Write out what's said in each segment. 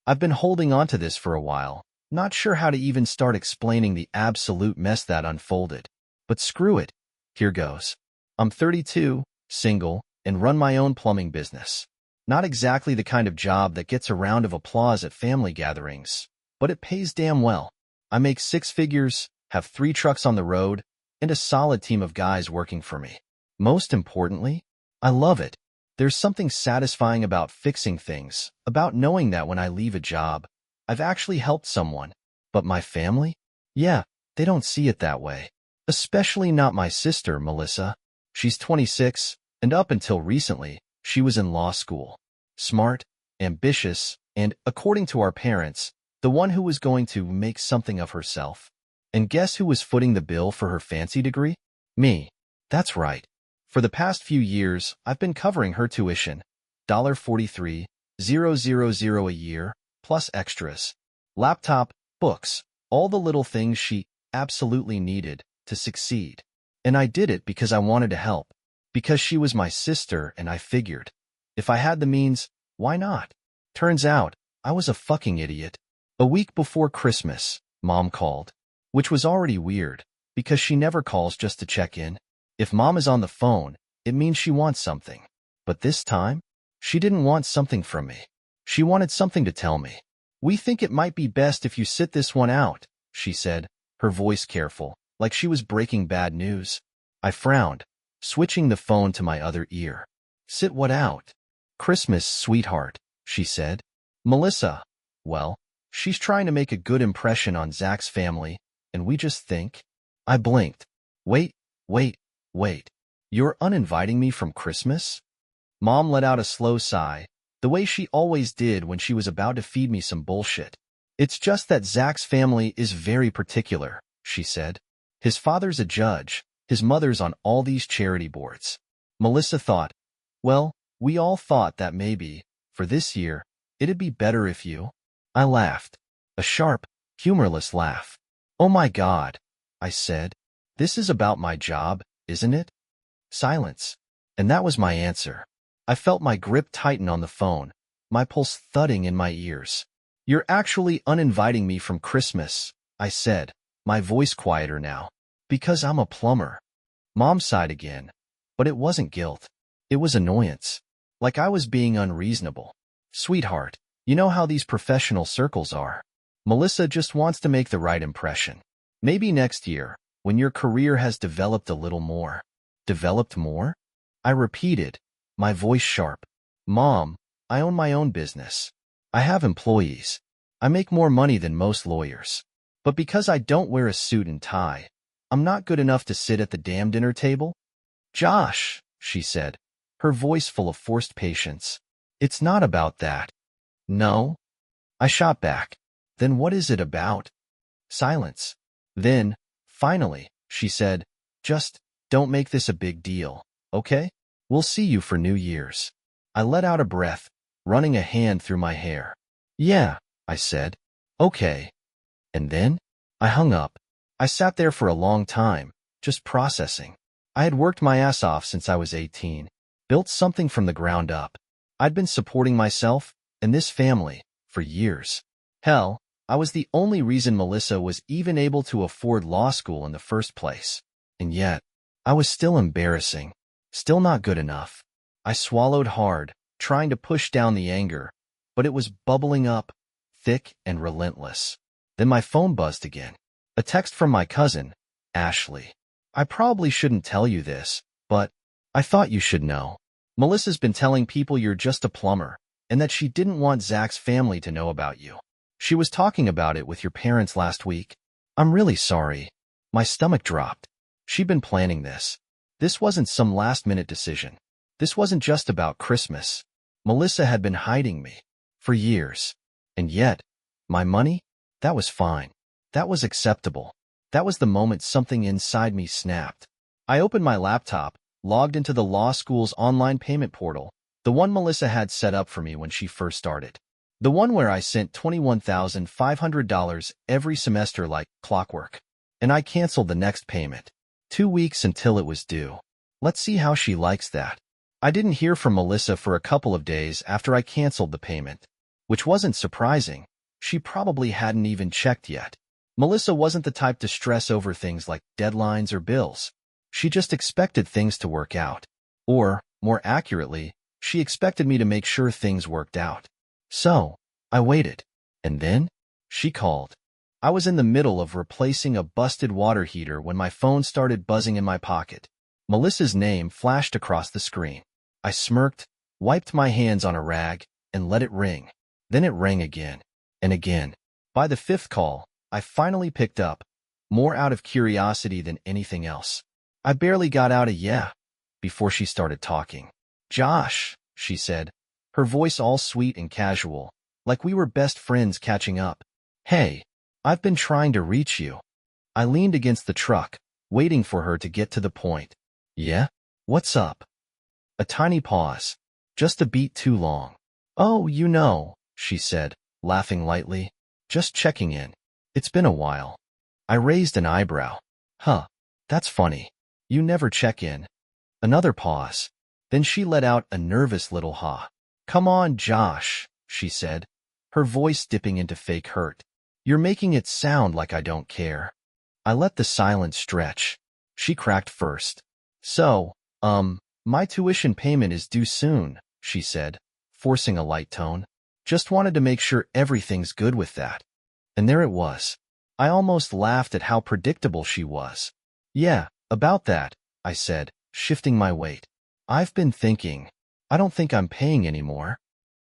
I've been holding on to this for a while, not sure how to even start explaining the absolute mess that unfolded. But screw it. Here goes. I'm 32, single, and run my own plumbing business. Not exactly the kind of job that gets a round of applause at family gatherings, but it pays damn well. I make six figures, have 3 trucks on the road, and a solid team of guys working for me. Most importantly, I love it. There's something satisfying about fixing things, about knowing that when I leave a job, I've actually helped someone. But my family? Yeah, they don't see it that way. Especially not my sister, Melissa. She's 26, and up until recently, she was in law school. Smart, ambitious, and, according to our parents, the one who was going to make something of herself. And guess who was footing the bill for her fancy degree? Me. That's right. For the past few years, I've been covering her tuition, $43,000 a year, plus extras. Laptop, books, all the little things she absolutely needed to succeed. And I did it because I wanted to help. Because she was my sister and I figured, if I had the means, why not? Turns out, I was a fucking idiot. A week before Christmas, Mom called. Which was already weird, because she never calls just to check in. If Mom is on the phone, it means she wants something. But this time, she didn't want something from me. She wanted something to tell me. We think it might be best if you sit this one out, she said, her voice careful, like she was breaking bad news. I frowned, switching the phone to my other ear. Sit what out? Christmas, sweetheart, she said. Melissa, well, she's trying to make a good impression on Zach's family, and we just think. I blinked. Wait. You're uninviting me from Christmas? Mom let out a slow sigh, the way she always did when she was about to feed me some bullshit. It's just that Zach's family is very particular, she said. His father's a judge, his mother's on all these charity boards. Melissa thought, well, we all thought that maybe, for this year, it'd be better if you. I laughed. A sharp, humorless laugh. Oh my God, I said. This is about my job, isn't it? Silence. And that was my answer. I felt my grip tighten on the phone, my pulse thudding in my ears. You're actually uninviting me from Christmas, I said, my voice quieter now. Because I'm a plumber. Mom sighed again. But it wasn't guilt. It was annoyance. Like I was being unreasonable. Sweetheart, you know how these professional circles are. Melissa just wants to make the right impression. Maybe next year, when your career has developed a little more. Developed more? I repeated, my voice sharp. Mom, I own my own business. I have employees. I make more money than most lawyers. But because I don't wear a suit and tie, I'm not good enough to sit at the damn dinner table? Josh, she said, her voice full of forced patience. It's not about that. No? I shot back. Then what is it about? Silence. Then, finally, she said, just don't make this a big deal, okay? We'll see you for New Year's. I let out a breath, running a hand through my hair. Yeah, I said. Okay. And then? I hung up. I sat there for a long time, just processing. I had worked my ass off since I was 18, built something from the ground up. I'd been supporting myself and this family for years. Hell, I was the only reason Melissa was even able to afford law school in the first place. And yet, I was still embarrassing, still not good enough. I swallowed hard, trying to push down the anger, but it was bubbling up, thick and relentless. Then my phone buzzed again. A text from my cousin, Ashley. I probably shouldn't tell you this, but I thought you should know. Melissa's been telling people you're just a plumber, and that she didn't want Zach's family to know about you. She was talking about it with your parents last week. I'm really sorry. My stomach dropped. She'd been planning this. This wasn't some last-minute decision. This wasn't just about Christmas. Melissa had been hiding me for years. And yet, my money? That was fine. That was acceptable. That was the moment something inside me snapped. I opened my laptop, logged into the law school's online payment portal, the one Melissa had set up for me when she first started. The one where I sent $21,500 every semester like clockwork. And I canceled the next payment. 2 weeks until it was due. Let's see how she likes that. I didn't hear from Melissa for a couple of days after I canceled the payment. which wasn't surprising. She probably hadn't even checked yet. Melissa wasn't the type to stress over things like deadlines or bills. She just expected things to work out. Or, more accurately, she expected me to make sure things worked out. So, I waited. And then, she called. I was in the middle of replacing a busted water heater when my phone started buzzing in my pocket. Melissa's name flashed across the screen. I smirked, wiped my hands on a rag, and let it ring. Then it rang again, and again. By the fifth call, I finally picked up, more out of curiosity than anything else. I barely got out a yeah before she started talking. "Josh," she said, her voice all sweet and casual, like we were best friends catching up. "Hey, I've been trying to reach you." I leaned against the truck, waiting for her to get to the point. "Yeah? What's up?" A tiny pause, just a beat too long. "Oh, she said, laughing lightly. "Just checking in. It's been a while." I raised an eyebrow. "Huh, that's funny. You never check in." Another pause. Then she let out a nervous little ha. "Come on, Josh," she said, her voice dipping into fake hurt. "You're making it sound like I don't care." I let the silence stretch. She cracked first. "So, my tuition payment is due soon," she said, forcing a light tone. "Just wanted to make sure everything's good with that." And there it was. I almost laughed at how predictable she was. "Yeah, about that," I said, shifting my weight. "I've been thinking. I don't think I'm paying anymore."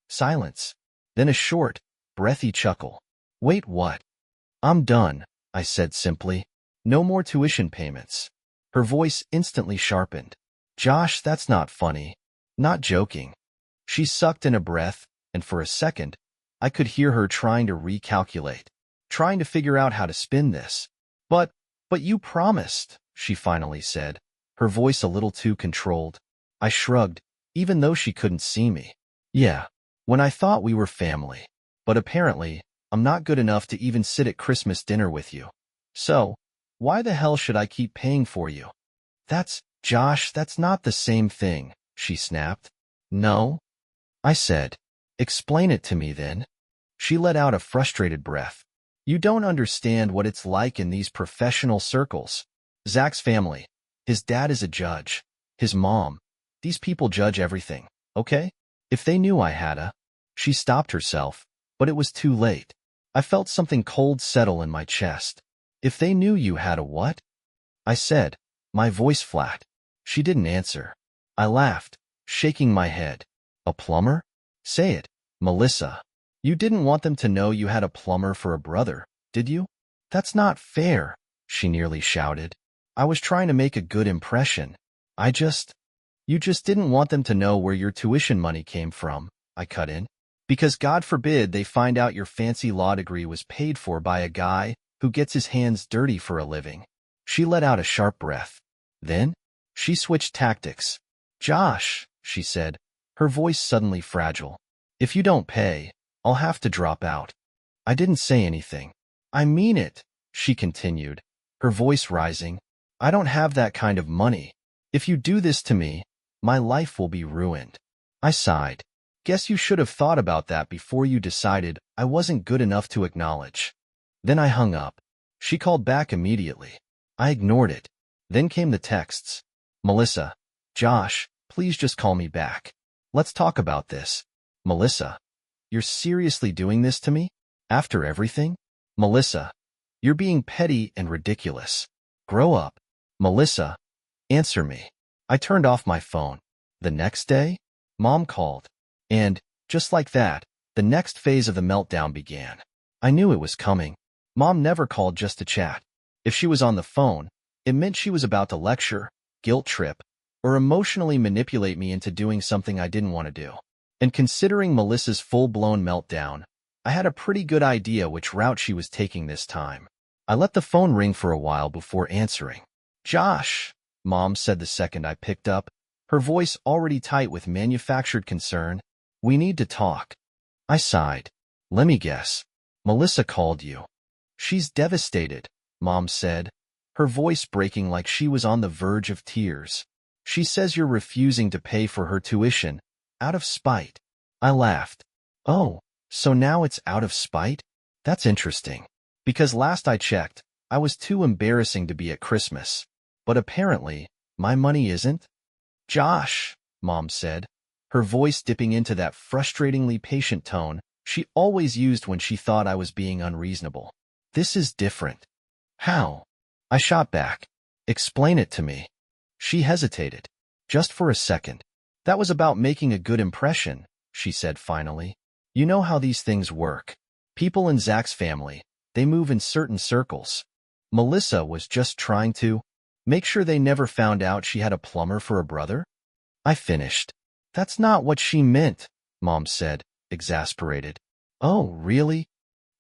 Silence. Then a short, breathy chuckle. "Wait, what?" "I'm done," I said simply. "No more tuition payments." Her voice instantly sharpened. "Josh, that's not funny. Not joking." She sucked in a breath, and for a second, I could hear her trying to recalculate, trying to figure out how to spin this. But you promised," she finally said, her voice a little too controlled. I shrugged, even though she couldn't see me. "Yeah, when I thought we were family. But apparently, I'm not good enough to even sit at Christmas dinner with you. So, why the hell should I keep paying for you?" Josh, that's not the same thing," she snapped. "No?" I said. "Explain it to me then." She let out a frustrated breath. "You don't understand what it's like in these professional circles. Zach's family. His dad is a judge. His mom. These people judge everything, okay? If they knew I had a—" She stopped herself, but it was too late. I felt something cold settle in my chest. "If they knew you had a what?" I said, my voice flat. She didn't answer. I laughed, shaking my head. "A plumber? Say it, Melissa. You didn't want them to know you had a plumber for a brother, did you?" "That's not fair," she nearly shouted. "I was trying to make a good impression. You just didn't want them to know where your tuition money came from," I cut in. "Because God forbid they find out your fancy law degree was paid for by a guy who gets his hands dirty for a living." She let out a sharp breath. Then, she switched tactics. "Josh," she said, her voice suddenly fragile. "If you don't pay, I'll have to drop out." I didn't say anything. "I mean it," she continued, her voice rising. "I don't have that kind of money. If you do this to me, my life will be ruined." I sighed. "Guess you should have thought about that before you decided I wasn't good enough to acknowledge." Then I hung up. She called back immediately. I ignored it. Then came the texts. "Melissa, Josh, please just call me back. Let's talk about this." "Melissa, you're seriously doing this to me? After everything?" "Melissa, you're being petty and ridiculous. Grow up." "Melissa, answer me." I turned off my phone. The next day, Mom called. And, just like that, the next phase of the meltdown began. I knew it was coming. Mom never called just to chat. If she was on the phone, it meant she was about to lecture, guilt trip, or emotionally manipulate me into doing something I didn't want to do. And considering Melissa's full-blown meltdown, I had a pretty good idea which route she was taking this time. I let the phone ring for a while before answering. "Josh," Mom said the second I picked up, her voice already tight with manufactured concern. "We need to talk." I sighed. "Let me guess. Melissa called you." "She's devastated," Mom said, her voice breaking like she was on the verge of tears. "She says you're refusing to pay for her tuition, out of spite." I laughed. "Oh, So now it's out of spite? That's interesting. Because last I checked, I was too embarrassing to be at Christmas. But apparently, my money isn't. Josh, Mom said, her voice dipping into that frustratingly patient tone she always used when she thought I was being unreasonable. This is different. How? I shot back. Explain it to me. She hesitated. Just for a second. That was about making a good impression, she said finally. You know how these things work. People in Zach's family, they move in certain circles. Melissa was just trying to make sure they never found out she had a plumber for a brother. I finished. That's not what she meant, Mom said, exasperated. Oh, really?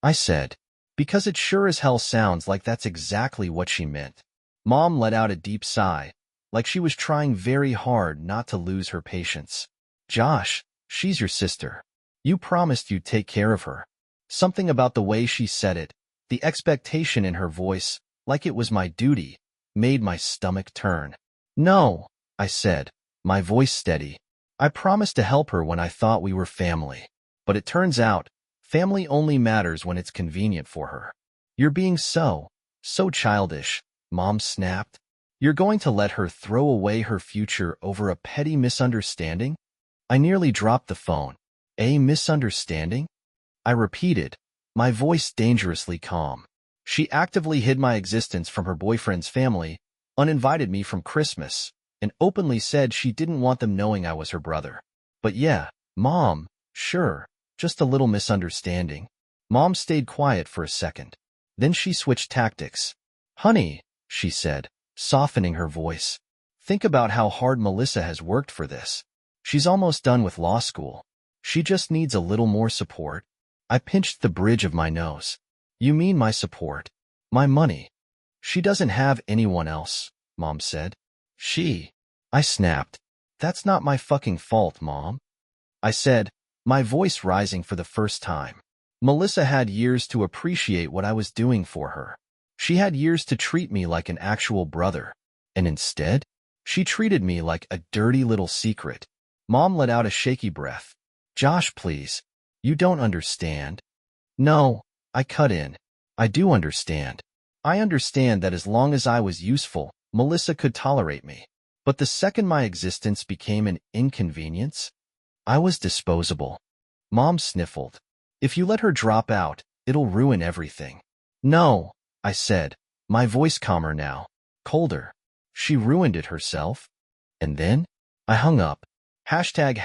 I said. Because it sure as hell sounds like that's exactly what she meant. Mom let out a deep sigh, like she was trying very hard not to lose her patience. Josh, she's your sister. You promised you'd take care of her. Something about the way she said it, the expectation in her voice, like it was my duty, made my stomach turn. No, I said, my voice steady. I promised to help her when I thought we were family. But it turns out, family only matters when it's convenient for her. You're being so childish, Mom snapped. You're going to let her throw away her future over a petty misunderstanding? I nearly dropped the phone. A misunderstanding? I repeated, my voice dangerously calm. She actively hid my existence from her boyfriend's family, uninvited me from Christmas, and openly said she didn't want them knowing I was her brother. But yeah, Mom, sure, just a little misunderstanding. Mom stayed quiet for a second. Then she switched tactics. Honey, she said, softening her voice. Think about how hard Melissa has worked for this. She's almost done with law school. She just needs a little more support. I pinched the bridge of my nose. You mean my support? My money? She doesn't have anyone else, Mom said. I snapped. That's not my fucking fault, Mom. I said, my voice rising for the first time. Melissa had years to appreciate what I was doing for her. She had years to treat me like an actual brother. And instead, she treated me like a dirty little secret. Mom let out a shaky breath. Josh, please. You don't understand. No, I cut in. I do understand. I understand that as long as I was useful, Melissa could tolerate me. But the second my existence became an inconvenience, I was disposable. Mom sniffled. If you let her drop out, it'll ruin everything. No, I said, my voice calmer now, colder. She ruined it herself. And then, I hung up. Hashtag,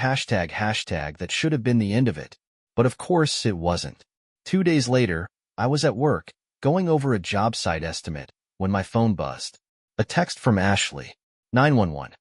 that should have been the end of it. But of course it wasn't. 2 days later, I was at work, going over a job site estimate, when my phone buzzed. A text from Ashley. 911.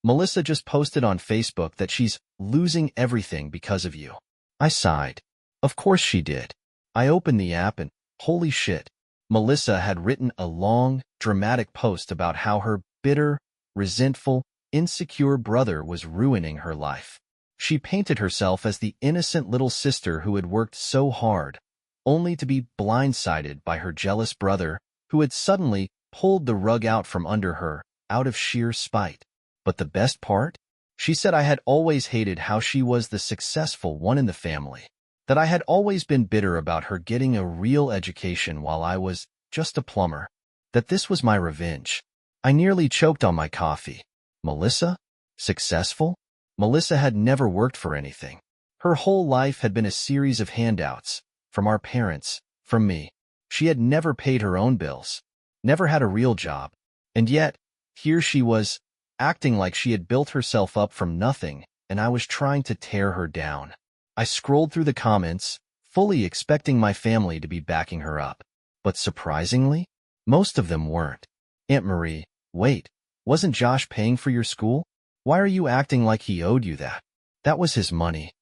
Melissa just posted on Facebook that she's losing everything because of you. I sighed. Of course she did. I opened the app and, holy shit, Melissa had written a long, dramatic post about how her bitter, resentful, insecure brother was ruining her life. She painted herself as the innocent little sister who had worked so hard, only to be blindsided by her jealous brother, who had suddenly pulled the rug out from under her, out of sheer spite. But the best part? She said I had always hated how she was the successful one in the family, that I had always been bitter about her getting a real education while I was just a plumber, that this was my revenge. I nearly choked on my coffee. Melissa? Successful? Melissa had never worked for anything. Her whole life had been a series of handouts, from our parents, from me. She had never paid her own bills, never had a real job. And yet, here she was, acting like she had built herself up from nothing, and I was trying to tear her down. I scrolled through the comments, fully expecting my family to be backing her up. But surprisingly, most of them weren't. Aunt Marie, wait, wasn't Josh paying for your school? Why are you acting like he owed you that? That was his money.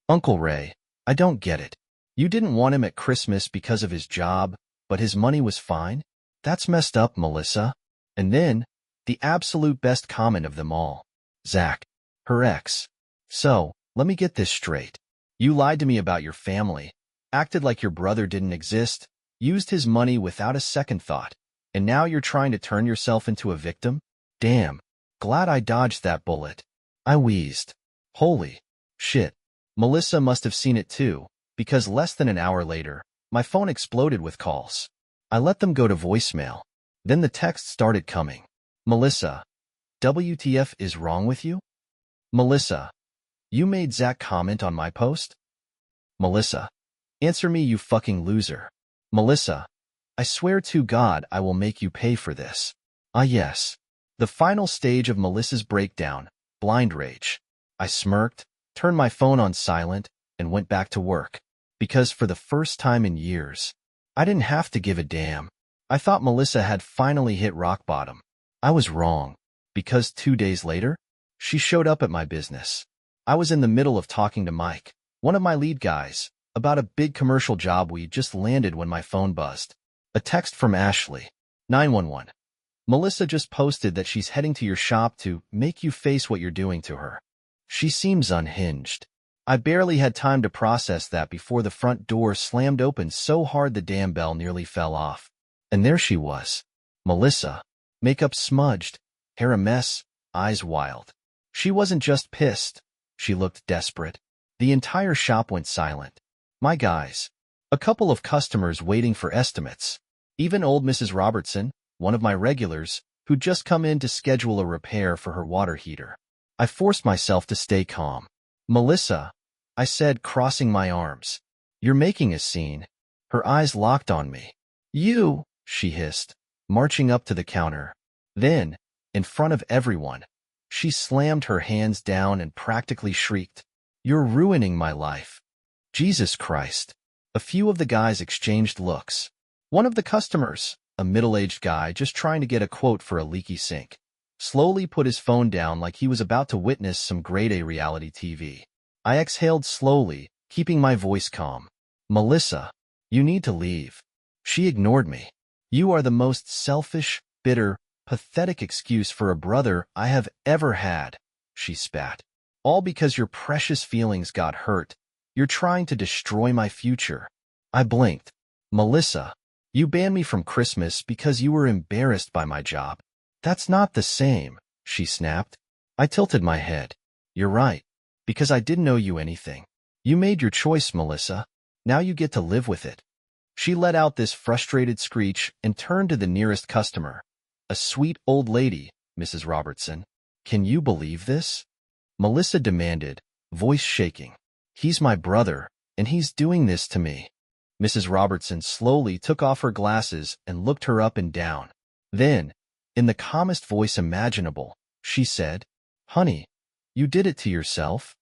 Uncle Ray, I don't get it. You didn't want him at Christmas because of his job, but his money was fine? That's messed up, Melissa. And then, the absolute best comment of them all. Zach, her ex. So, let me get this straight. You lied to me about your family, acted like your brother didn't exist, used his money without a second thought, and now you're trying to turn yourself into a victim? Damn, glad I dodged that bullet. I wheezed. Holy shit. Melissa must have seen it too, because less than an hour later, my phone exploded with calls. I let them go to voicemail. Then the text started coming. Melissa, WTF is wrong with you? Melissa, you made Zach comment on my post? Melissa, answer me, you fucking loser. Melissa, I swear to God I will make you pay for this. Ah yes. The final stage of Melissa's breakdown, blind rage. I smirked, turned my phone on silent, and went back to work. Because for the first time in years, I didn't have to give a damn. I thought Melissa had finally hit rock bottom. I was wrong. Because 2 days later, she showed up at my business. I was in the middle of talking to Mike, one of my lead guys, about a big commercial job we just landed when my phone buzzed. A text from Ashley. 911. Melissa just posted that she's heading to your shop to make you face what you're doing to her. She seems unhinged. I barely had time to process that before the front door slammed open so hard the damn bell nearly fell off. And there she was. Melissa. Makeup smudged, hair a mess, eyes wild. She wasn't just pissed. She looked desperate. The entire shop went silent. My guys. A couple of customers waiting for estimates. Even old Mrs. Robertson, one of my regulars, who'd just come in to schedule a repair for her water heater. I forced myself to stay calm. Melissa, I said, crossing my arms. You're making a scene. Her eyes locked on me. You, she hissed, marching up to the counter. Then, in front of everyone, she slammed her hands down and practically shrieked. You're ruining my life. Jesus Christ. A few of the guys exchanged looks. One of the customers, a middle-aged guy just trying to get a quote for a leaky sink, slowly put his phone down like he was about to witness some grade A reality TV. I exhaled slowly, keeping my voice calm. Melissa, you need to leave. She ignored me. You are the most selfish, bitter, pathetic excuse for a brother I have ever had, she spat. All because your precious feelings got hurt. You're trying to destroy my future. I blinked. Melissa, you banned me from Christmas because you were embarrassed by my job. That's not the same, she snapped. I tilted my head. You're right. Because I didn't owe you anything. You made your choice, Melissa. Now you get to live with it. She let out this frustrated screech and turned to the nearest customer. A sweet old lady, Mrs. Robertson. Can you believe this? Melissa demanded, voice shaking. He's my brother, and he's doing this to me. Mrs. Robertson slowly took off her glasses and looked her up and down. Then, in the calmest voice imaginable, she said, Honey, you did it to yourself?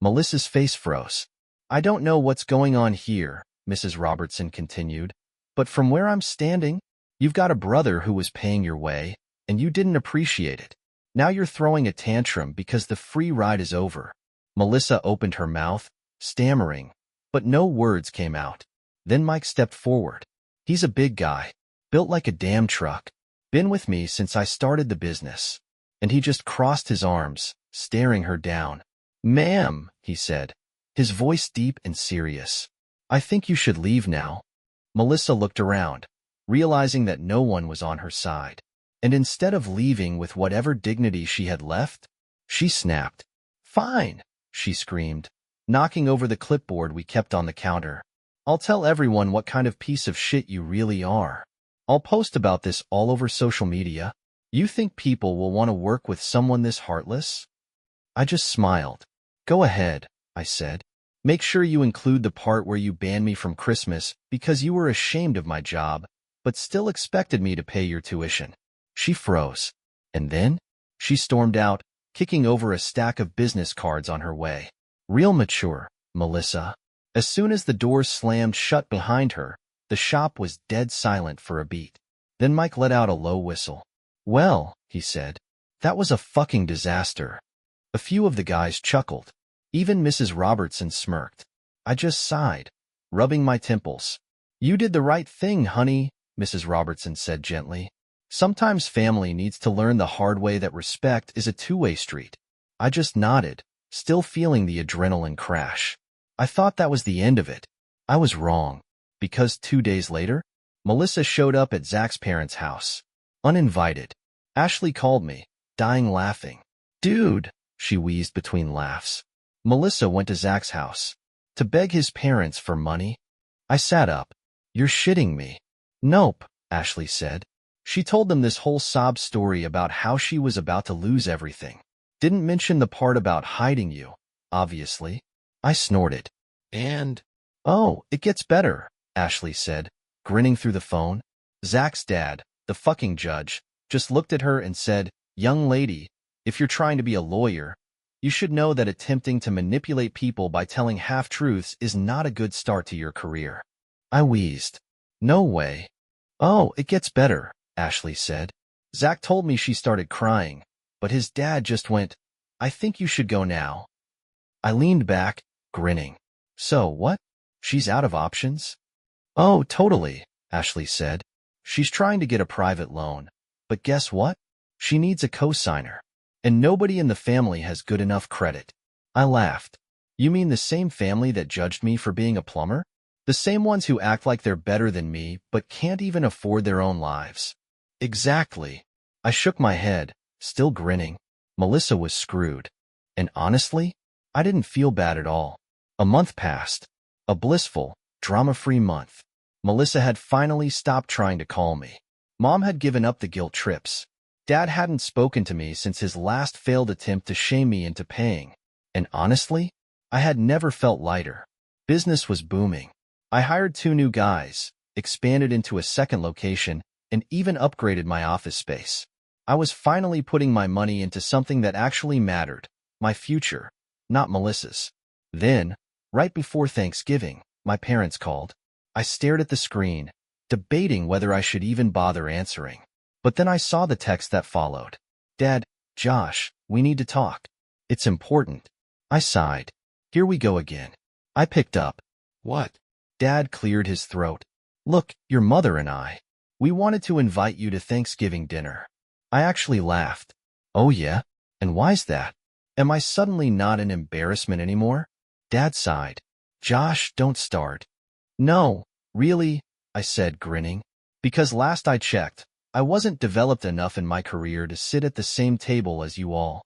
Melissa's face froze. I don't know what's going on here, Mrs. Robertson continued, but from where I'm standing, you've got a brother who was paying your way, and you didn't appreciate it. Now you're throwing a tantrum because the free ride is over. Melissa opened her mouth, stammering, but no words came out. Then Mike stepped forward. He's a big guy, built like a damn truck, been with me since I started the business. And he just crossed his arms, staring her down. Ma'am, he said, his voice deep and serious. I think you should leave now. Melissa looked around, realizing that no one was on her side. And instead of leaving with whatever dignity she had left, she snapped. Fine, she screamed, knocking over the clipboard we kept on the counter. I'll tell everyone what kind of piece of shit you really are. I'll post about this all over social media. You think people will want to work with someone this heartless? I just smiled. Go ahead, I said. Make sure you include the part where you banned me from Christmas because you were ashamed of my job, but still expected me to pay your tuition. She froze. And then, she stormed out, kicking over a stack of business cards on her way. Real mature, Melissa. As soon as the doors slammed shut behind her, the shop was dead silent for a beat. Then Mike let out a low whistle. Well, he said, that was a fucking disaster. A few of the guys chuckled. Even Mrs. Robertson smirked. I just sighed, rubbing my temples. You did the right thing, honey, Mrs. Robertson said gently. Sometimes family needs to learn the hard way that respect is a two-way street. I just nodded, still feeling the adrenaline crash. I thought that was the end of it. I was wrong, because 2 days later, Melissa showed up at Zach's parents' house. Uninvited. Ashley called me, dying laughing. Dude, she wheezed between laughs. Melissa went to Zach's house. To beg his parents for money? I sat up. You're shitting me. Nope, Ashley said. She told them this whole sob story about how she was about to lose everything. Didn't mention the part about hiding you, obviously. I snorted. And? Oh, it gets better, Ashley said, grinning through the phone. Zach's dad, the fucking judge, just looked at her and said, "Young lady, if you're trying to be a lawyer, you should know that attempting to manipulate people by telling half-truths is not a good start to your career." I wheezed. No way. Oh, it gets better, Ashley said. Zach told me she started crying, but his dad just went, "I think you should go now." I leaned back, grinning. So what? She's out of options? Oh, totally, Ashley said. She's trying to get a private loan, but guess what? She needs a cosigner, and nobody in the family has good enough credit. I laughed. You mean the same family that judged me for being a plumber? The same ones who act like they're better than me but can't even afford their own lives? Exactly. I shook my head, still grinning. Melissa was screwed. And honestly, I didn't feel bad at all. A month passed. A blissful, drama-free month. Melissa had finally stopped trying to call me. Mom had given up the guilt trips. Dad hadn't spoken to me since his last failed attempt to shame me into paying. And honestly, I had never felt lighter. Business was booming. I hired 2 new guys, expanded into a second location, and even upgraded my office space. I was finally putting my money into something that actually mattered, my future, not Melissa's. Then, right before Thanksgiving, my parents called. I stared at the screen, debating whether I should even bother answering. But then I saw the text that followed. "Dad, Josh, we need to talk. It's important." I sighed. Here we go again. I picked up. "What?" Dad cleared his throat. "Look, your mother and we wanted to invite you to Thanksgiving dinner." I actually laughed. "Oh yeah? And why's that? Am I suddenly not an embarrassment anymore?" Dad sighed. "Josh, don't start." "No, really," I said, grinning. "Because last I checked, I wasn't developed enough in my career to sit at the same table as you all."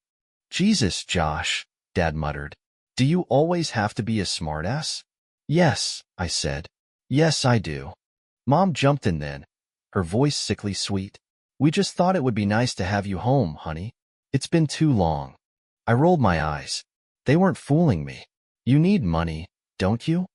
"Jesus, Josh," Dad muttered. "Do you always have to be a smartass?" "Yes," I said. "Yes, I do." Mom jumped in then, her voice sickly sweet. "We just thought it would be nice to have you home, honey. It's been too long." I rolled my eyes. They weren't fooling me. "You need money, don't you?"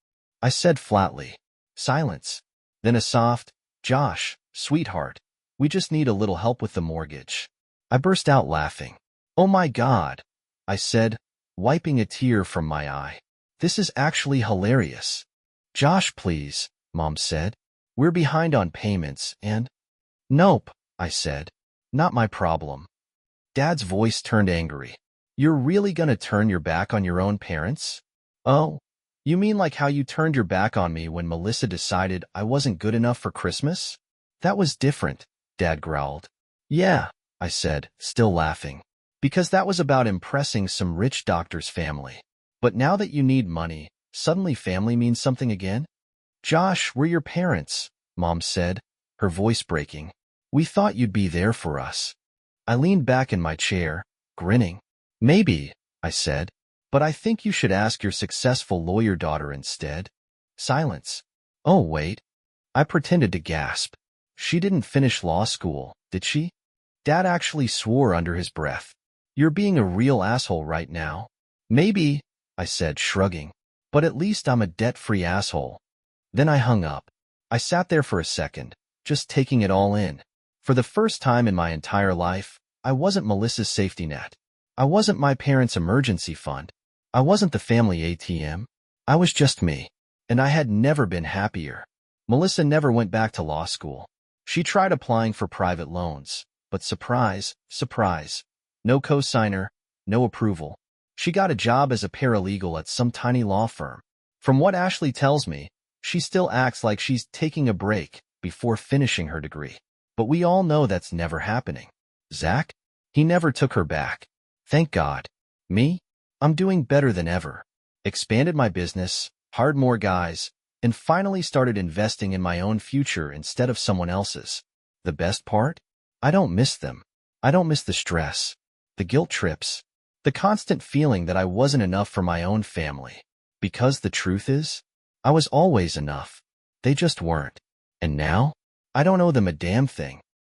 I said flatly. Silence. Then a soft, "Josh, sweetheart, we just need a little help with the mortgage." I burst out laughing. "Oh my God," I said, wiping a tear from my eye. "This is actually hilarious." "Josh, please," Mom said. "We're behind on payments and—" "Nope," I said. "Not my problem." Dad's voice turned angry. "You're really gonna turn your back on your own parents? Oh, you mean like how you turned your back on me when Melissa decided I wasn't good enough for Christmas? That was different," Dad growled. "Yeah," I said, still laughing. "Because that was about impressing some rich doctor's family. But now that you need money, suddenly family means something again?" "Josh, we're your parents," Mom said, her voice breaking. "We thought you'd be there for us." I leaned back in my chair, grinning. "Maybe," I said, "but I think you should ask your successful lawyer daughter instead." Silence. "Oh, wait." I pretended to gasp. "She didn't finish law school, did she?" Dad actually swore under his breath. "You're being a real asshole right now." "Maybe," I said, shrugging, "but at least I'm a debt-free asshole." Then I hung up. I sat there for a second, just taking it all in. For the first time in my entire life, I wasn't Melissa's safety net. I wasn't my parents' emergency fund. I wasn't the family ATM. I was just me. And I had never been happier. Melissa never went back to law school. She tried applying for private loans, but surprise, surprise, no cosigner, no approval. She got a job as a paralegal at some tiny law firm. From what Ashley tells me, she still acts like she's taking a break before finishing her degree. But we all know that's never happening. Zach? He never took her back. Thank God. Me? I'm doing better than ever. Expanded my business, hired more guys, and finally started investing in my own future instead of someone else's. The best part? I don't miss them. I don't miss the stress, the guilt trips, the constant feeling that I wasn't enough for my own family. Because the truth is, I was always enough. They just weren't. And now, I don't owe them a damn thing.